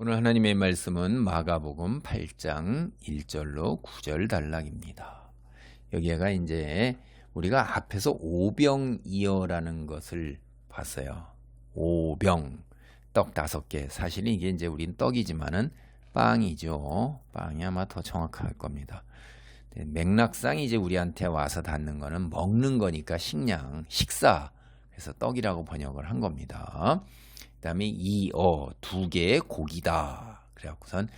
오늘 하나님의 말씀은 마가복음 8장 1절로 9절 단락입니다. 여기가 이제 우리가 앞에서 오병이어라는 것을 봤어요. 오병, 떡 5개. 사실은 이게 이제 우린 떡이지만은 빵이죠. 빵이 아마 더 정확할 겁니다. 맥락상 이제 우리한테 와서 닿는 거는 먹는 거니까 식량, 식사. 그래서 떡이라고 번역을 한 겁니다. 그 다음에 2개의 고기다. 그래갖고선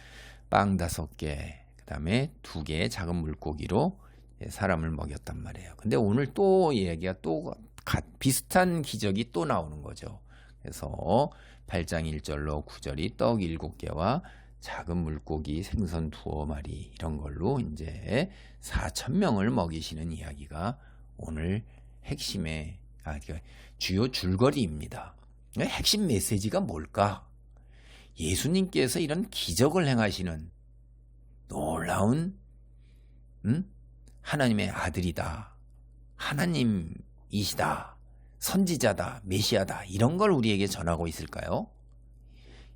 빵 5개, 그 다음에 2개의 작은 물고기로 사람을 먹였단 말이에요. 근데 오늘 또 얘기가 또 비슷한 기적이 또 나오는 거죠. 그래서 8장 1절로 9절이 떡 7개와 작은 물고기 생선 2마리 이런 걸로 이제 4,000명을 먹이시는 이야기가 오늘 핵심의 그러니까 주요 줄거리입니다. 핵심 메시지가 뭘까? 예수님께서 이런 기적을 행하시는 놀라운 하나님의 아들이다. 하나님이시다. 선지자다. 메시아다. 이런 걸 우리에게 전하고 있을까요?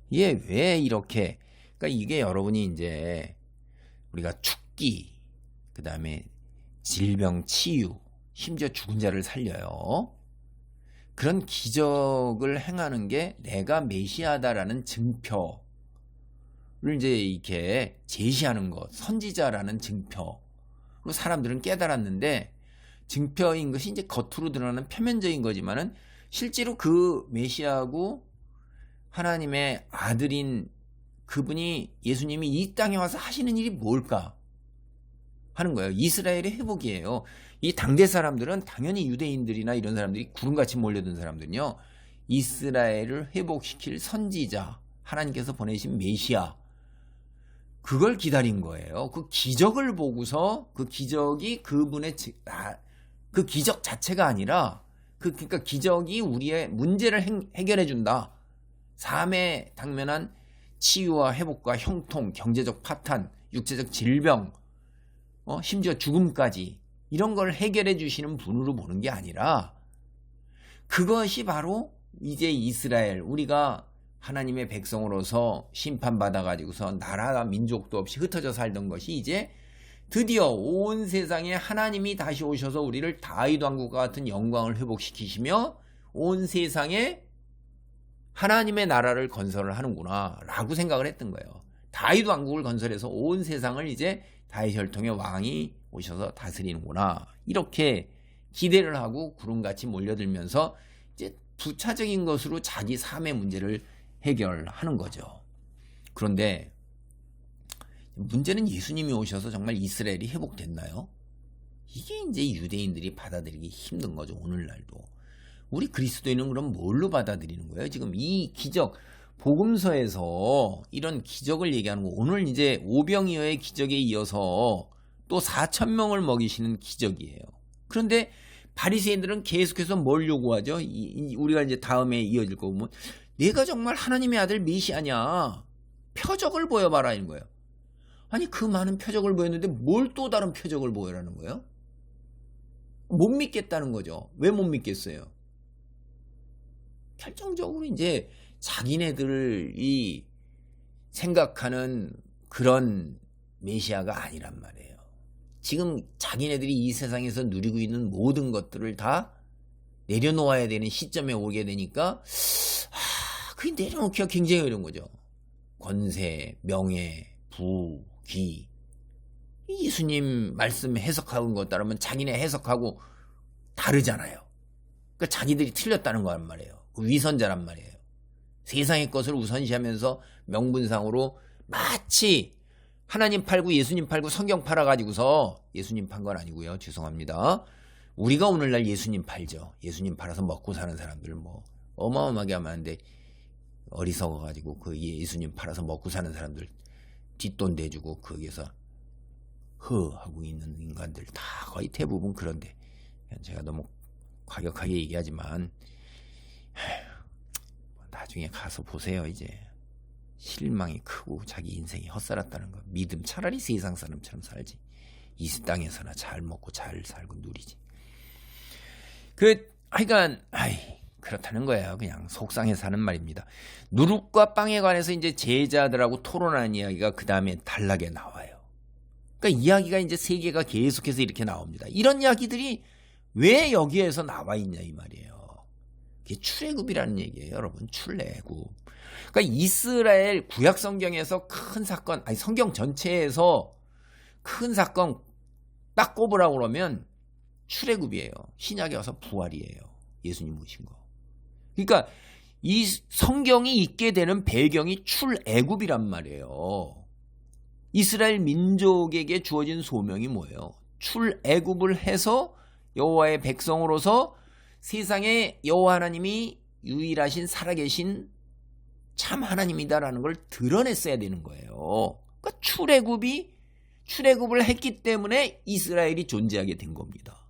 이게 왜 이렇게 그러니까 이게 여러분이 이제 우리가 죽기 그 다음에 질병 치유 심지어 죽은 자를 살려요. 그런 기적을 행하는 게 내가 메시아다라는 증표를 이제 이렇게 제시하는 것, 선지자라는 증표로 사람들은 깨달았는데 증표인 것이 이제 겉으로 드러나는 표면적인 거지만은 실제로 그 메시아고 하나님의 아들인 그분이 예수님이 이 땅에 와서 하시는 일이 뭘까 하는 거예요. 이스라엘의 회복이에요. 이 당대 사람들은 당연히 유대인들이나 이런 사람들이 구름같이 몰려든 사람들은요. 이스라엘을 회복시킬 선지자, 하나님께서 보내신 메시아 그걸 기다린 거예요. 그 기적을 보고서 그 기적이 그분의 그 기적 자체가 아니라 그러니까 기적이 우리의 문제를 해결해 준다. 삶에 당면한 치유와 회복과 형통, 경제적 파탄, 육체적 질병, 심지어 죽음까지 이런 걸 해결해 주시는 분으로 보는 게 아니라 그것이 바로 이제 이스라엘 우리가 하나님의 백성으로서 심판받아 가지고서 나라나 민족도 없이 흩어져 살던 것이 이제 드디어 온 세상에 하나님이 다시 오셔서 우리를 다윗 왕국과 같은 영광을 회복시키시며 온 세상에 하나님의 나라를 건설을 하는구나 라고 생각을 했던 거예요. 다윗 왕국을 건설해서 온 세상을 이제 다윗 혈통의 왕이 오셔서 다스리는구나 이렇게 기대를 하고 구름같이 몰려들면서 이제 부차적인 것으로 자기 삶의 문제를 해결하는 거죠. 그런데 문제는 예수님이 오셔서 정말 이스라엘이 회복됐나요? 이게 이제 유대인들이 받아들이기 힘든 거죠. 오늘날도. 우리 그리스도인은 그럼 뭘로 받아들이는 거예요? 지금 이 기적 복음서에서 이런 기적을 얘기하는 거 오늘 이제 오병이어의 기적에 이어서 또 4,000명을 먹이시는 기적이에요. 그런데 바리새인들은 계속해서 뭘 요구하죠? 우리가 이제 다음에 이어질 거 보면 내가 정말 하나님의 아들 메시아냐? 표적을 보여봐라 이런 거예요. 아니 그 많은 표적을 보였는데 뭘 또 다른 표적을 보여라는 거예요? 못 믿겠다는 거죠. 왜 못 믿겠어요? 결정적으로 이제 자기네들이 생각하는 그런 메시아가 아니란 말이에요. 지금 자기네들이 이 세상에서 누리고 있는 모든 것들을 다 내려놓아야 되는 시점에 오게 되니까 그게 내려놓기가 굉장히 어려운 거죠. 권세, 명예, 부, 기. 예수님 말씀 해석하는 것 따르면 자기네 해석하고 다르잖아요. 그러니까 자기들이 틀렸다는 거란 말이에요. 그 위선자란 말이에요. 세상의 것을 우선시하면서 명분상으로 마치 하나님 팔고 예수님 팔고 성경 팔아가지고서 예수님 판 건 아니고요. 죄송합니다. 우리가 오늘날 예수님 팔죠. 예수님 팔아서 먹고 사는 사람들 뭐 어마어마하게 많은데 어리석어가지고 그 예수님 팔아서 먹고 사는 사람들 뒷돈 대주고 거기에서 하고 있는 인간들 다 거의 대부분 그런데 제가 너무 과격하게 얘기하지만 나중에 가서 보세요. 이제 실망이 크고 자기 인생이 헛살았다는 거. 믿음 차라리 세상 사람처럼 살지. 이 땅에서나 잘 먹고 잘 살고 누리지. 하여간 그렇다는 거예요. 그냥 속상해서 하는 말입니다. 누룩과 빵에 관해서 이제 제자들하고 토론하는 이야기가 그 다음에 단락에 나와요. 그러니까 이야기가 이제 세 개가 계속해서 이렇게 나옵니다. 이런 이야기들이 왜 여기에서 나와 있냐 이 말이에요. 이게 출애굽이라는 얘기예요, 여러분. 출애굽. 그러니까 이스라엘 구약 성경에서 큰 사건, 아니 성경 전체에서 큰 사건 딱 꼽으라고 그러면 출애굽이에요. 신약에 와서 부활이에요. 예수님 오신 거. 그러니까 이 성경이 있게 되는 배경이 출애굽이란 말이에요. 이스라엘 민족에게 주어진 소명이 뭐예요? 출애굽을 해서 여호와의 백성으로서 세상에 여호와 하나님이 유일하신 살아계신 참 하나님이다라는 걸 드러냈어야 되는 거예요. 그러니까 출애굽을 했기 때문에 이스라엘이 존재하게 된 겁니다.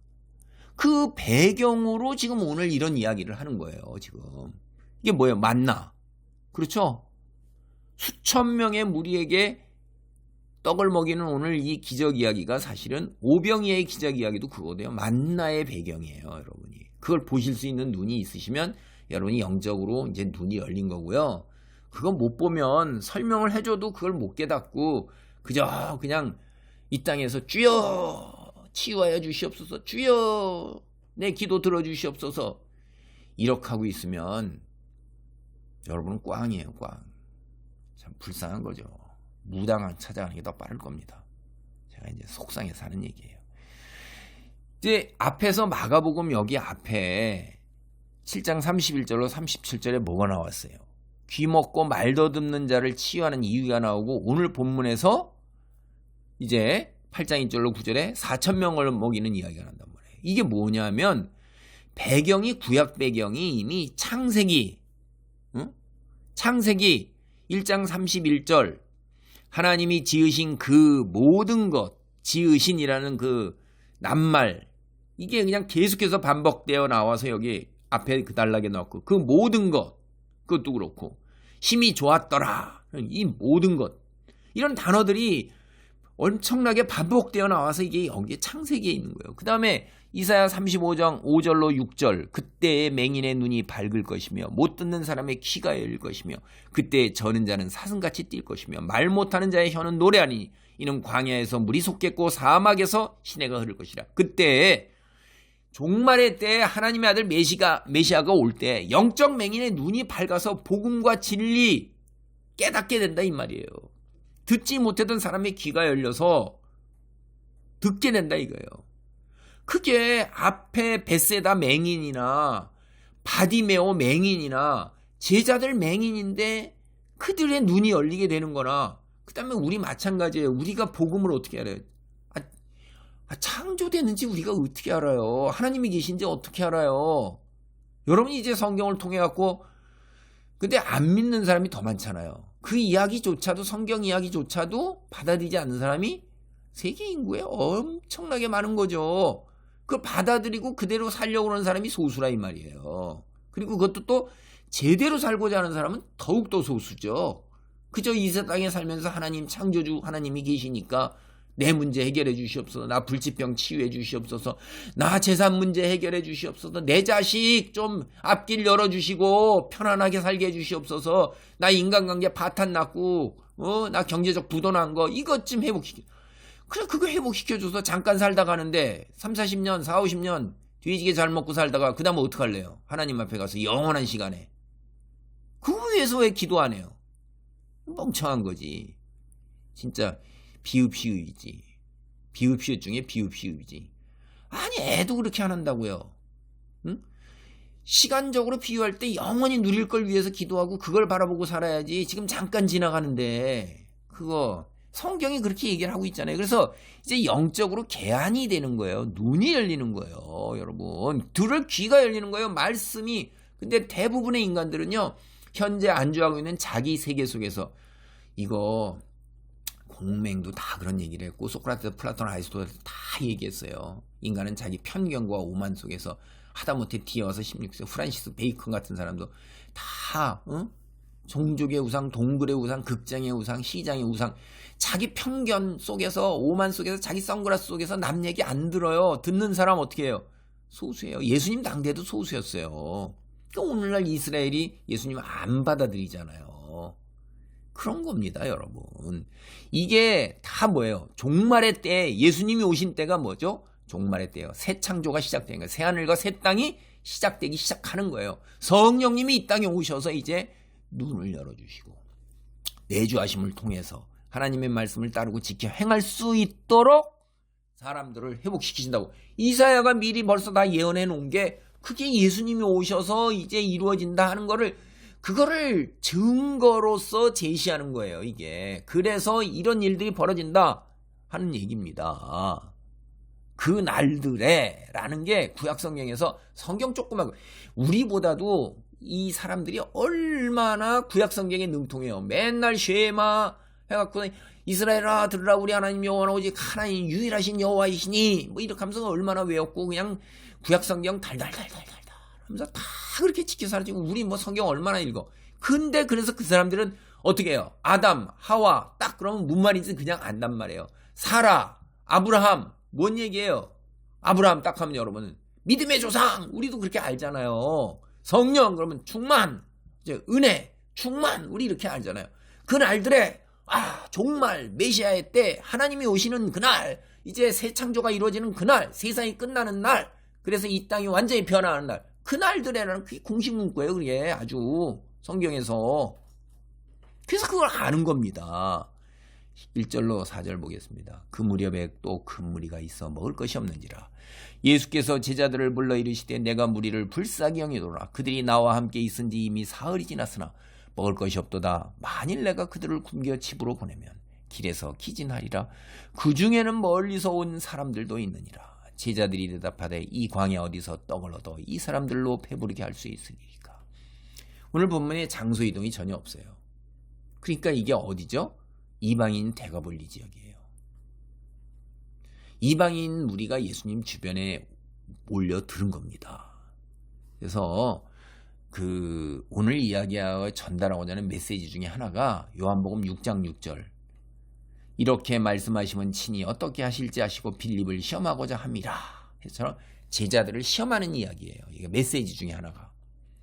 그 배경으로 지금 오늘 이런 이야기를 하는 거예요. 지금 이게 뭐예요? 만나. 그렇죠? 수천 명의 무리에게 떡을 먹이는 오늘 이 기적 이야기가 사실은 오병이의 기적 이야기도 그거예요. 만나의 배경이에요, 여러분이. 그걸 보실 수 있는 눈이 있으시면 여러분이 영적으로 이제 눈이 열린 거고요. 그거 못 보면 설명을 해줘도 그걸 못 깨닫고 그저 그냥 이 땅에서 주여 치유하여 주시옵소서, 주여 내 기도 들어주시옵소서 이렇게 하고 있으면 여러분은 꽝이에요, 꽝. 참 불쌍한 거죠. 무당을 찾아가는 게 더 빠를 겁니다. 제가 이제 속상해서 하는 얘기예요. 이제 앞에서 마가복음 여기 앞에 7장 31절로 37절에 뭐가 나왔어요? 귀 먹고 말 더듬는 자를 치유하는 이유가 나오고 오늘 본문에서 이제 8장 1절로 9절에 4,000명을 먹이는 이야기가 난단 말이에요. 이게 뭐냐면 배경이 구약 배경이 이미 창세기 1장 31절 하나님이 지으신 그 모든 것 지으신이라는 그 낱말 이게 그냥 계속해서 반복되어 나와서 여기 앞에 그 단락에 나왔고 그 모든 것 그것도 그렇고 힘이 좋았더라 이 모든 것 이런 단어들이 엄청나게 반복되어 나와서 이게 여기에 창세기에 있는 거예요. 그 다음에 이사야 35장 5절로 6절 그때의 맹인의 눈이 밝을 것이며 못 듣는 사람의 귀가 열릴 것이며 그때에 저는 자는 사슴같이 뛸 것이며 말 못하는 자의 혀는 노래하니 이는 광야에서 물이 솟겠고 사막에서 시내가 흐를 것이라. 그때에 종말의 때에 하나님의 아들 메시아가 올 때 영적 맹인의 눈이 밝아서 복음과 진리 깨닫게 된다 이 말이에요. 듣지 못했던 사람의 귀가 열려서 듣게 된다 이거예요. 그게 앞에 벳세다 맹인이나 바디메오 맹인이나 제자들 맹인인데 그들의 눈이 열리게 되는 거나 그 다음에 우리 마찬가지예요. 우리가 복음을 어떻게 알아요? 창조되는지 우리가 어떻게 알아요? 하나님이 계신지 어떻게 알아요? 여러분이 이제 성경을 통해 갖고 근데 안 믿는 사람이 더 많잖아요. 그 이야기조차도 성경 이야기조차도 받아들이지 않는 사람이 세계 인구에 엄청나게 많은 거죠. 그걸 받아들이고 그대로 살려고 하는 사람이 소수라 이 말이에요. 그리고 그것도 또 제대로 살고자 하는 사람은 더욱더 소수죠. 그저 이 세상에 살면서 하나님 창조주 하나님이 계시니까 내 문제 해결해 주시옵소서. 나 불치병 치유해 주시옵소서. 나 재산 문제 해결해 주시옵소서. 내 자식 좀 앞길 열어주시고 편안하게 살게 해주시옵소서. 나 인간관계 파탄 났고 나 경제적 부도 난 거 이것 좀 회복시켜. 그래 그거 회복시켜줘서 잠깐 살다 가는데 30-40년 40-50년 뒤지게 잘 먹고 살다가 그 다음에 어떡할래요? 하나님 앞에 가서 영원한 시간에 그거 위해서 왜 기도 안 해요? 멍청한 거지. 진짜 비읍시읍이지. 비읍시읍 중에 비읍시읍이지. 아니 애도 그렇게 안 한다고요. 응? 시간적으로 비유할 때 영원히 누릴 걸 위해서 기도하고 그걸 바라보고 살아야지. 지금 잠깐 지나가는데 그거 성경이 그렇게 얘기를 하고 있잖아요. 그래서 이제 영적으로 개안이 되는 거예요. 눈이 열리는 거예요. 여러분 들을 귀가 열리는 거예요. 말씀이. 근데 대부분의 인간들은요. 현재 안주하고 있는 자기 세계 속에서 이거 공맹도 다 그런 얘기를 했고 소크라테스, 플라톤, 아리스토텔 다 얘기했어요. 인간은 자기 편견과 오만 속에서 하다못해 뒤어서 16세 프란시스 베이컨 같은 사람도 다 종족의 우상, 동굴의 우상, 극장의 우상, 시장의 우상 자기 편견 속에서 오만 속에서 자기 선글라스 속에서 남 얘기 안 들어요. 듣는 사람 어떻게 해요? 소수예요. 예수님 당대도 소수였어요. 그러니까 오늘날 이스라엘이 예수님 안 받아들이잖아요. 그런 겁니다, 여러분. 이게 다 뭐예요? 종말의 때, 예수님이 오신 때가 뭐죠? 종말의 때예요. 새 창조가 시작된 거예요. 새 하늘과 새 땅이 시작되기 시작하는 거예요. 성령님이 이 땅에 오셔서 이제 눈을 열어주시고 내주하심을 통해서 하나님의 말씀을 따르고 지켜 행할 수 있도록 사람들을 회복시키신다고. 이사야가 미리 벌써 다 예언해 놓은 게 그게 예수님이 오셔서 이제 이루어진다 하는 거를, 그거를 증거로서 제시하는 거예요, 이게. 그래서 이런 일들이 벌어진다 하는 얘기입니다. 그 날들에 라는 게 구약성경에서, 성경 조그맣고, 우리보다도 이 사람들이 얼마나 구약성경에 능통해요. 맨날 쉐마 해갖고 이스라엘아 들으라 우리 하나님 여호와는 오직 하나님 유일하신 여호와이시니 뭐 이렇게 하면서 얼마나 외웠고, 그냥 구약성경 달달달달달달 하면서 다 그렇게 지켜 살아지고, 우리 뭐 성경 얼마나 읽어. 근데 그래서 그 사람들은 어떻게 해요? 아담, 하와 딱 그러면 무슨 말인지 그냥 안단 말이에요. 사라, 아브라함 뭔 얘기예요? 아브라함 딱 하면 여러분은 믿음의 조상, 우리도 그렇게 알잖아요. 성령 그러면 충만, 이제 은혜, 충만, 우리 이렇게 알잖아요. 그 날들에 정말 메시아의 때 하나님이 오시는 그날, 이제 새 창조가 이루어지는 그날, 세상이 끝나는 날, 그래서 이 땅이 완전히 변화하는 날, 그 날들에는 그게 공식 문구예요. 그게 아주 성경에서. 그래서 그걸 아는 겁니다. 1절로 4절 보겠습니다. 그 무렵에 또 큰 무리가 있어 먹을 것이 없는지라 예수께서 제자들을 불러 이르시되 내가 무리를 불쌍히 여기노라. 그들이 나와 함께 있은지 이미 사흘이 지났으나 먹을 것이 없도다. 만일 내가 그들을 굶겨 집으로 보내면 길에서 기진하리라. 그 중에는 멀리서 온 사람들도 있느니라. 제자들이 대답하되 이 광야 어디서 떡을 얻어 이 사람들로 배부르게 할 수 있으리까. 오늘 본문에 장소 이동이 전혀 없어요. 그러니까 이게 어디죠? 이방인 대가볼리 지역이에요. 이방인 무리가 예수님 주변에 몰려들은 겁니다. 그래서 오늘 이야기하고 전달하고자 하는 메시지 중에 하나가 요한복음 6장 6절. 이렇게 말씀하시면 친히 어떻게 하실지 아시고 빌립을 시험하고자 함이라. 해서 제자들을 시험하는 이야기예요. 이게 메시지 중에 하나가.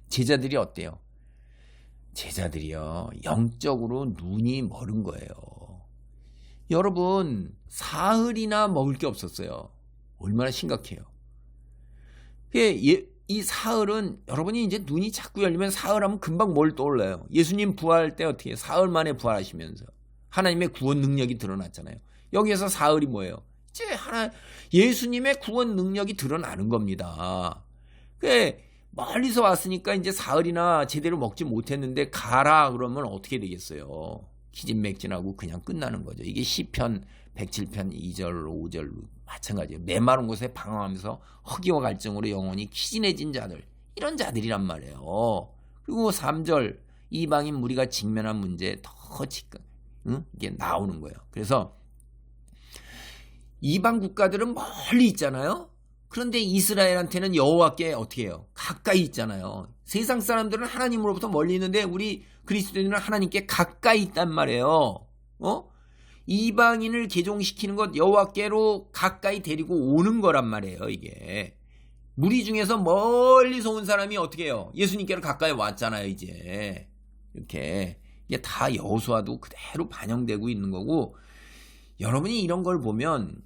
제자들이 어때요? 제자들이요, 영적으로 눈이 멀은 거예요. 여러분, 사흘이나 먹을 게 없었어요. 얼마나 심각해요. 이 사흘은, 여러분이 이제 눈이 자꾸 열리면 사흘 하면 금방 뭘 떠올라요? 예수님 부활할 때 어떻게 사흘 만에 부활하시면서 하나님의 구원 능력이 드러났잖아요. 여기에서 사흘이 뭐예요? 이제 예수님의 구원 능력이 드러나는 겁니다. 멀리서 왔으니까 이제 사흘이나 제대로 먹지 못했는데 가라 그러면 어떻게 되겠어요? 기진맥진하고 그냥 끝나는 거죠. 이게 시편 107편 2절 5절 마찬가지예요. 메마른 곳에 방황하면서 허기와 갈증으로 영혼이 기진해진 자들, 이런 자들이란 말이에요. 그리고 3절 이방인 무리가 직면한 문제 더 이게 나오는 거예요. 그래서 이방 국가들은 멀리 있잖아요. 그런데 이스라엘한테는 여호와께 어떻게 해요? 가까이 있잖아요. 세상 사람들은 하나님으로부터 멀리 있는데 우리 그리스도인은 하나님께 가까이 있단 말이에요. 이방인을 개종시키는 것, 여호와께로 가까이 데리고 오는 거란 말이에요. 이게 무리 중에서 멀리서 온 사람이 어떻게 해요? 예수님께로 가까이 왔잖아요. 이제 이렇게 이게 다 여호수아도 그대로 반영되고 있는 거고, 여러분이 이런 걸 보면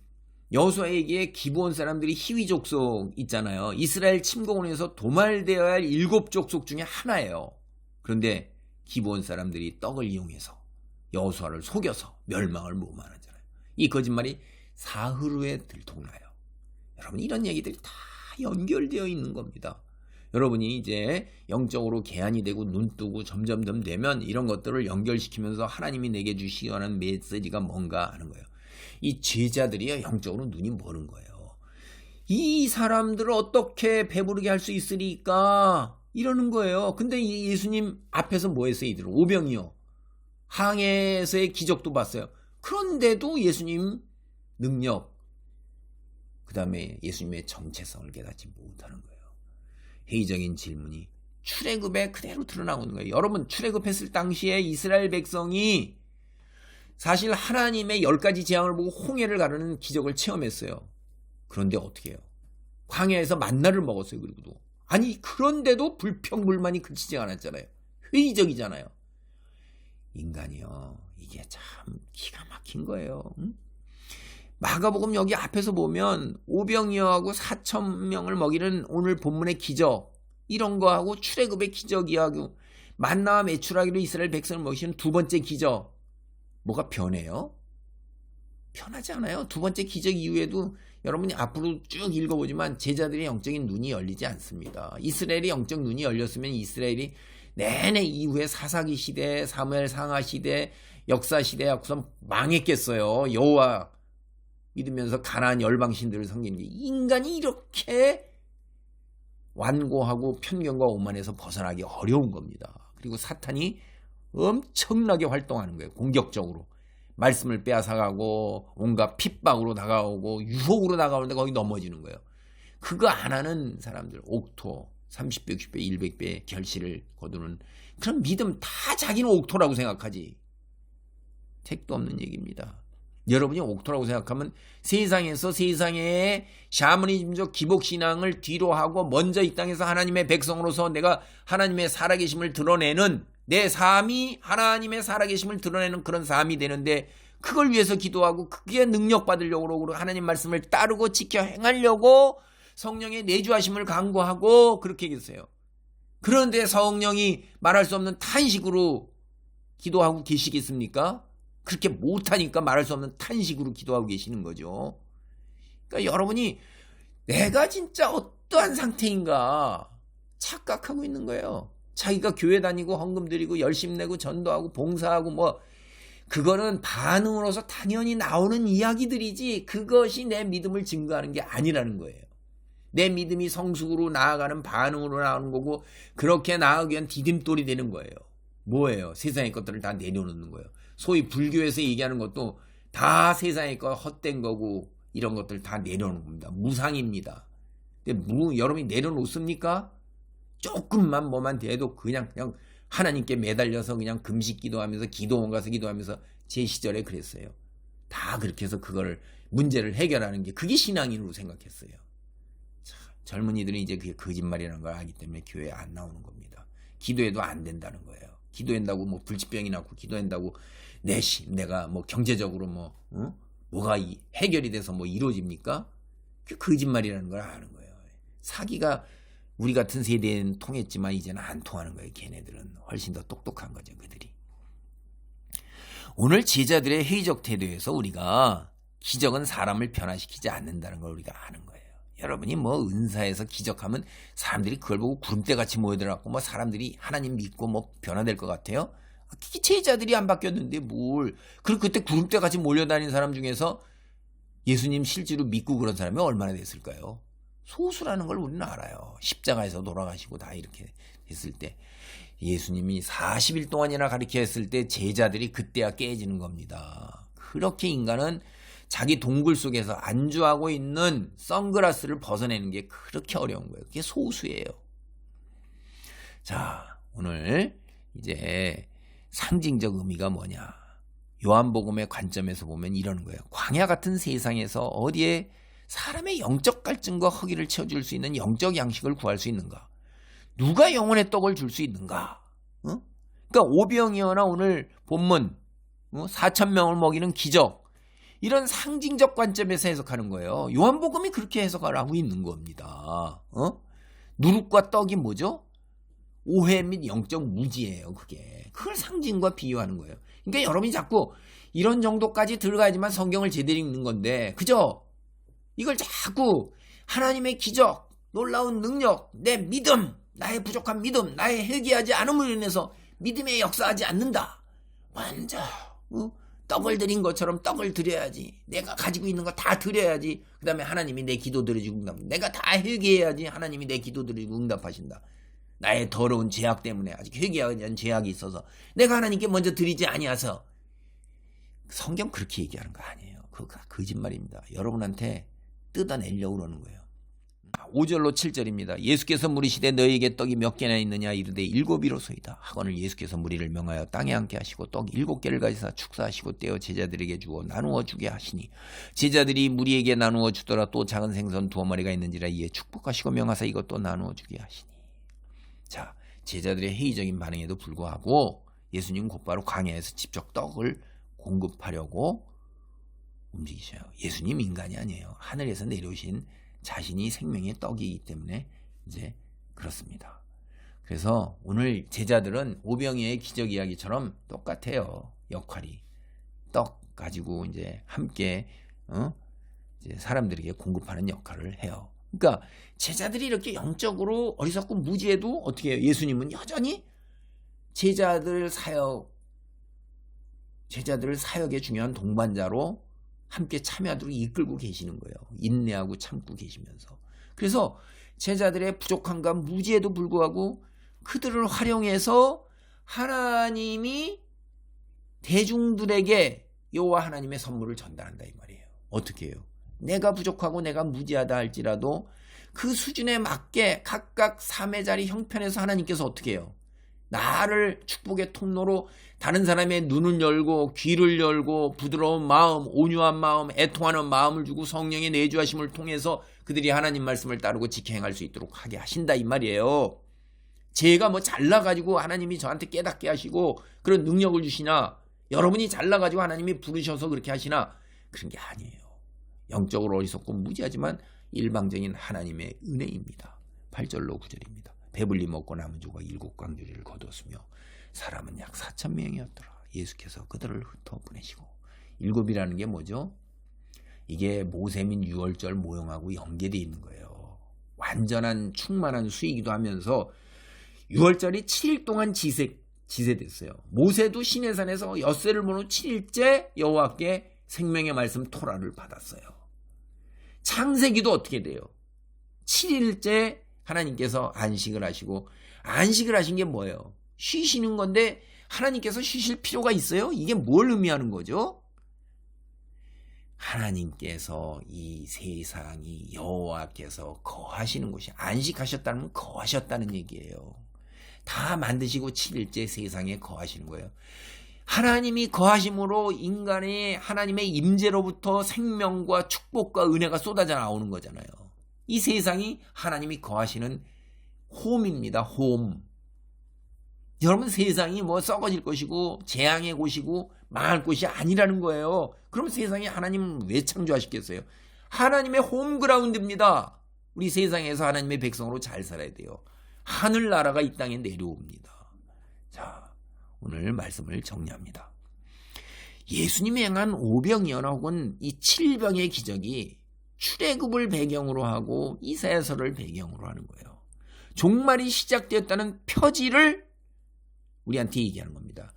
여호수아에게 기브온 사람들이 히위 족속 있잖아요. 이스라엘 침공원에서 도말되어야 할 7족속 중에 하나예요. 그런데 기브온 사람들이 떡을 이용해서 여호수아를 속여서 멸망을 모면하잖아요. 이 거짓말이 사흘 후에 들통나요. 여러분, 이런 얘기들이 다 연결되어 있는 겁니다. 여러분이 이제 영적으로 개안이 되고 눈뜨고 점점점 되면 이런 것들을 연결시키면서 하나님이 내게 주시기 원하는 메시지가 뭔가 하는 거예요. 이 제자들이 영적으로 눈이 멀은 거예요. 이 사람들을 어떻게 배부르게 할 수 있으리까? 이러는 거예요. 근데 예수님 앞에서 뭐 했어요? 이들은 오병이요, 항해에서의 기적도 봤어요. 그런데도 예수님 능력, 그 다음에 예수님의 정체성을 깨닫지 못하는 거예요. 회의적인 질문이 출애굽에 그대로 드러나오는 거예요. 여러분, 출애굽했을 당시에 이스라엘 백성이 사실 하나님의 10가지 재앙을 보고 홍해를 가르는 기적을 체험했어요. 그런데 어떻게 해요? 광야에서 만나를 먹었어요. 그리고도 아니 그런데도 불평불만이 그치지 않았잖아요. 회의적이잖아요. 인간이요. 이게 참 기가 막힌 거예요. 응? 마가복음 여기 앞에서 보면 오병이어하고 4,000명을 먹이는 오늘 본문의 기적 이런 거하고 출애굽의 기적 이야기하고 만나와 메추라기로 이스라엘 백성을 먹이시는 두 번째 기적 뭐가 변해요? 변하지 않아요. 두 번째 기적 이후에도 여러분이 앞으로 쭉 읽어보지만 제자들의 영적인 눈이 열리지 않습니다. 이스라엘의 영적 눈이 열렸으면 이스라엘이 내내 이후에 사사기 시대, 사무엘 상하 시대, 역사 시대 하고서 망했겠어요. 여호와 믿으면서 가나안 열방신들을 섬기는 게 인간이 이렇게 완고하고 편견과 오만에서 벗어나기 어려운 겁니다. 그리고 사탄이 엄청나게 활동하는 거예요. 공격적으로. 말씀을 빼앗아가고 온갖 핍박으로 다가오고 유혹으로 다가오는데 거기 넘어지는 거예요. 그거 안 하는 사람들 옥토 30배, 60배, 100배 결실을 거두는 그런 믿음 다 자기는 옥토라고 생각하지. 택도 없는 얘기입니다. 여러분이 옥토라고 생각하면 세상에서 세상의 샤머니즘적 기복신앙을 뒤로 하고 먼저 이 땅에서 하나님의 백성으로서 내가 하나님의 살아계심을 드러내는 내 삶이 하나님의 살아계심을 드러내는 그런 삶이 되는데 그걸 위해서 기도하고 그게 능력받으려고 그러고 하나님 말씀을 따르고 지켜 행하려고 성령의 내주하심을 간구하고 그렇게 계세요. 그런데 성령이 말할 수 없는 탄식으로 기도하고 계시겠습니까? 그렇게 못하니까 말할 수 없는 탄식으로 기도하고 계시는 거죠. 그러니까 여러분이 내가 진짜 어떠한 상태인가 착각하고 있는 거예요. 자기가 교회 다니고 헌금 드리고 열심 내고 전도하고 봉사하고 뭐 그거는 반응으로서 당연히 나오는 이야기들이지 그것이 내 믿음을 증거하는 게 아니라는 거예요. 내 믿음이 성숙으로 나아가는 반응으로 나오는 거고 그렇게 나아가기 위한 디딤돌이 되는 거예요. 뭐예요? 세상의 것들을 다 내려놓는 거예요. 소위 불교에서 얘기하는 것도 다 세상의 것 헛된 거고 이런 것들 다 내려놓는 겁니다. 무상입니다. 근데 여러분이 내려놓습니까? 조금만 뭐만 돼도 그냥 하나님께 매달려서 그냥 금식 기도하면서 기도원 가서 기도하면서 제 시절에 그랬어요. 다 그렇게 해서 그거를 문제를 해결하는 게 그게 신앙인으로 생각했어요. 참, 젊은이들이 이제 그게 거짓말이라는 걸 알기 때문에 교회에 안 나오는 겁니다. 기도해도 안 된다는 거예요. 기도한다고 뭐 불치병이 나고 기도한다고 내가 뭐 경제적으로 뭐가 해결이 돼서 뭐 이루어집니까? 그 거짓말이라는 걸 아는 거예요. 사기가 우리 같은 세대는 통했지만 이제는 안 통하는 거예요. 걔네들은 훨씬 더 똑똑한 거죠. 그들이. 오늘 제자들의 회의적 태도에서 우리가 기적은 사람을 변화시키지 않는다는 걸 우리가 아는 거예요. 여러분이 뭐 은사에서 기적하면 사람들이 그걸 보고 구름대같이 모여들어갖고 뭐 사람들이 하나님 믿고 뭐 변화될 것 같아요? 제자들이 안 바뀌었는데 뭘. 그리고 그때 구름대같이 몰려다니는 사람 중에서 예수님 실제로 믿고 그런 사람이 얼마나 됐을까요? 소수라는 걸 우리는 알아요. 십자가에서 돌아가시고 다 이렇게 됐을 때 예수님이 40일 동안이나 가르쳐 했을 때 제자들이 그때야 깨지는 겁니다. 그렇게 인간은 자기 동굴 속에서 안주하고 있는 선글라스를 벗어내는 게 그렇게 어려운 거예요. 그게 소수예요. 자, 오늘 이제 상징적 의미가 뭐냐. 요한복음의 관점에서 보면 이러는 거예요. 광야 같은 세상에서 어디에 사람의 영적 갈증과 허기를 채워줄 수 있는 영적 양식을 구할 수 있는가? 누가 영혼의 떡을 줄 수 있는가? 그러니까 오병이어나 오늘 본문 4,000명을 먹이는 기적 이런 상징적 관점에서 해석하는 거예요. 요한복음이 그렇게 해석을 하고 있는 겁니다. 누룩과 떡이 뭐죠? 오해 및 영적 무지예요. 그걸 상징과 비유하는 거예요. 그러니까 여러분이 자꾸 이런 정도까지 들어가야지만 성경을 제대로 읽는 건데 그죠? 이걸 자꾸 하나님의 기적, 놀라운 능력, 내 믿음, 나의 부족한 믿음, 나의 회개하지 않음으로 인해서 믿음에 역사하지 않는다. 먼저 떡을 드린 것처럼 떡을 드려야지. 내가 가지고 있는 거 다 드려야지. 그 다음에 하나님이 내 기도 들어주고 응답. 내가 다 회개해야지 하나님이 내 기도 들어주고 응답하신다. 나의 더러운 죄악 때문에 아직 회개하지 않은 죄악이 있어서 내가 하나님께 먼저 드리지 아니하서. 성경 그렇게 얘기하는 거 아니에요. 그거 거짓말입니다. 여러분한테 뜯어내려고 그러는 거예요. 자, 5절로 7절입니다. 예수께서 물으시되 너희에게 떡이 몇 개나 있느냐 이르되 7이로소이다. 하거늘 예수께서 무리를 명하여 땅에 앉게 하시고 떡 7개를 가지사 축사하시고 떼어 제자들에게 주어 나누어 주게 하시니 제자들이 무리에게 나누어 주더라. 또 작은 생선 2마리가 있는지라 이에 축복하시고 명하사 이것도 나누어 주게 하시니. 자, 제자들의 회의적인 반응에도 불구하고 예수님 곧바로 광야에서 직접 떡을 공급하려고 움직이셔요. 예수님 인간이 아니에요. 하늘에서 내려오신 자신이 생명의 떡이기 때문에 이제 그렇습니다. 그래서 오늘 제자들은 오병이어의 기적 이야기처럼 똑같아요. 역할이. 떡 가지고 이제 함께 이제 사람들에게 공급하는 역할을 해요. 그러니까 제자들이 이렇게 영적으로 어리석고 무지해도 어떻게 해요? 예수님은 여전히 제자들 사역의 중요한 동반자로 함께 참여하도록 이끌고 계시는 거예요. 인내하고 참고 계시면서. 그래서 제자들의 부족함과 무지에도 불구하고 그들을 활용해서 하나님이 대중들에게 여호와 하나님의 선물을 전달한다 이 말이에요. 어떻게 해요? 내가 부족하고 내가 무지하다 할지라도 그 수준에 맞게 각각 삶의 자리 형편에서 하나님께서 어떻게 해요? 나를 축복의 통로로 다른 사람의 눈을 열고 귀를 열고 부드러운 마음, 온유한 마음, 애통하는 마음을 주고 성령의 내주하심을 통해서 그들이 하나님 말씀을 따르고 지켜행할 수 있도록 하게 하신다 이 말이에요. 제가 뭐 잘나가지고 하나님이 저한테 깨닫게 하시고 그런 능력을 주시나 여러분이 잘나가지고 하나님이 부르셔서 그렇게 하시나 그런 게 아니에요. 영적으로 어리석고 무지하지만 일방적인 하나님의 은혜입니다. 8절로 9절입니다. 배불리 먹고 남은 조가 7광주리를 거두었으며 사람은 약 4,000명이었더라. 예수께서 그들을 흩어 보내시고. 7이라는 게 뭐죠? 이게 모세민 유월절 모형하고 연계되어 있는 거예요. 완전한 충만한 수이기도 하면서 유월절이 7일 동안 지새됐어요. 모세도 시내산에서 엿새를 보는 7일째 여호와께 생명의 말씀 토라를 받았어요. 창세기도 어떻게 돼요? 7일째 하나님께서 안식을 하시고 안식을 하신 게 뭐예요? 쉬시는 건데 하나님께서 쉬실 필요가 있어요? 이게 뭘 의미하는 거죠? 하나님께서 이 세상이 여호와께서 거하시는 곳이 안식하셨다는 거하셨다는 얘기예요. 다 만드시고 7일째 세상에 거하시는 거예요. 하나님이 거하심으로 인간이 하나님의 임재로부터 생명과 축복과 은혜가 쏟아져 나오는 거잖아요. 이 세상이 하나님이 거하시는 홈입니다. 홈. 여러분 세상이 뭐 썩어질 것이고 재앙의 곳이고 망할 곳이 아니라는 거예요. 그럼 세상에 하나님은 왜 창조하셨겠어요? 하나님의 홈그라운드입니다. 우리 세상에서 하나님의 백성으로 잘 살아야 돼요. 하늘나라가 이 땅에 내려옵니다. 자, 오늘 말씀을 정리합니다. 예수님이 행한 오병이어 혹은 이 7병의 기적이 출애굽을 배경으로 하고 이사야서를 배경으로 하는 거예요. 종말이 시작되었다는 표지를 우리한테 얘기하는 겁니다.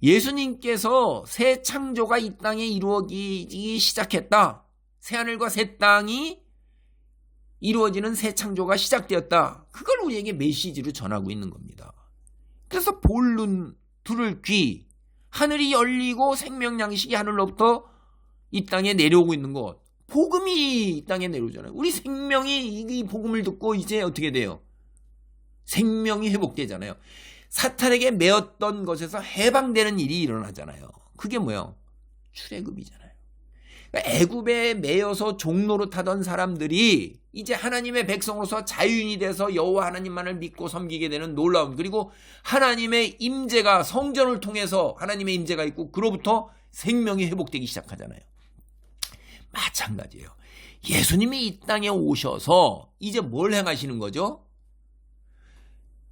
예수님께서 새 창조가 이 땅에 이루어지기 시작했다. 새 하늘과 새 땅이 이루어지는 새 창조가 시작되었다. 그걸 우리에게 메시지로 전하고 있는 겁니다. 그래서 볼 눈, 들을 귀, 하늘이 열리고 생명 양식이 하늘로부터 이 땅에 내려오고 있는 것. 복음이 이 땅에 내려오잖아요. 우리 생명이 이 복음을 듣고 이제 어떻게 돼요? 생명이 회복되잖아요. 사탄에게 매었던 것에서 해방되는 일이 일어나잖아요. 그게 뭐예요? 출애굽이잖아요. 그러니까 애굽에 매여서 종로로 타던 사람들이 이제 하나님의 백성으로서 자유인이 돼서 여호와 하나님만을 믿고 섬기게 되는 놀라운, 그리고 하나님의 임재가 성전을 통해서 하나님의 임재가 있고 그로부터 생명이 회복되기 시작하잖아요. 마찬가지예요. 예수님이 이 땅에 오셔서 이제 뭘 행하시는 거죠?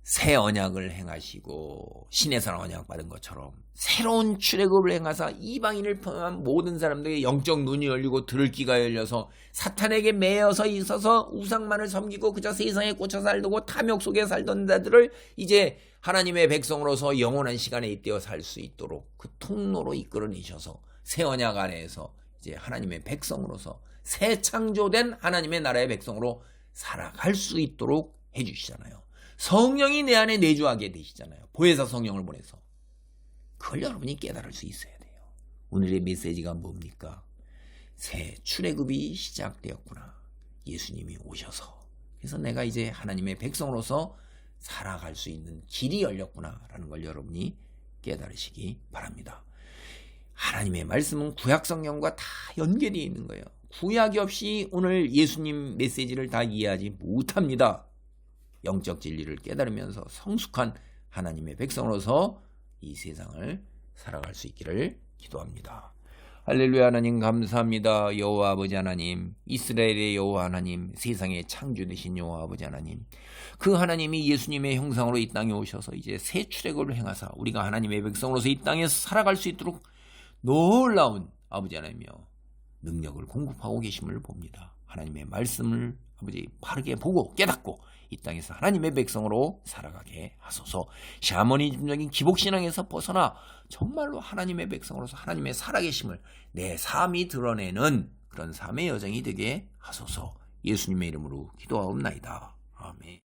새 언약을 행하시고 신에서 언약 받은 것처럼 새로운 출애굽을 행하사 이방인을 포함한 모든 사람들의 영적 눈이 열리고 들을 귀가 열려서 사탄에게 매여서 있어서 우상만을 섬기고 그저 세상에 꽂혀 살고 탐욕 속에 살던 자들을 이제 하나님의 백성으로서 영원한 시간에 잇대어 살 수 있도록 그 통로로 이끌어내셔서 새 언약 안에서 이제 하나님의 백성으로서 새 창조된 하나님의 나라의 백성으로 살아갈 수 있도록 해주시잖아요. 성령이 내 안에 내주하게 되시잖아요. 보혜사 성령을 보내서. 그걸 여러분이 깨달을 수 있어야 돼요. 오늘의 메시지가 뭡니까? 새 출애굽이 시작되었구나. 예수님이 오셔서 그래서 내가 이제 하나님의 백성으로서 살아갈 수 있는 길이 열렸구나라는 걸 여러분이 깨달으시기 바랍니다. 하나님의 말씀은 구약 성경과 다 연결이 있는 거예요. 구약이 없이 오늘 예수님 메시지를 다 이해하지 못합니다. 영적 진리를 깨달으면서 성숙한 하나님의 백성으로서 이 세상을 살아갈 수 있기를 기도합니다. 할렐루야. 하나님 감사합니다. 여호와 아버지 하나님, 이스라엘의 여호와 하나님, 세상의 창조 되신 여호와 아버지 하나님, 그 하나님이 예수님의 형상으로 이 땅에 오셔서 이제 새 출애굽을 행하사 우리가 하나님의 백성으로서 이 땅에서 살아갈 수 있도록 놀라운 아버지 하나님이여 능력을 공급하고 계심을 봅니다. 하나님의 말씀을 아버지 바르게 보고 깨닫고 이 땅에서 하나님의 백성으로 살아가게 하소서. 샤머니즘적인 기복신앙에서 벗어나 정말로 하나님의 백성으로서 하나님의 살아계심을 내 삶이 드러내는 그런 삶의 여정이 되게 하소서. 예수님의 이름으로 기도하옵나이다. 아멘.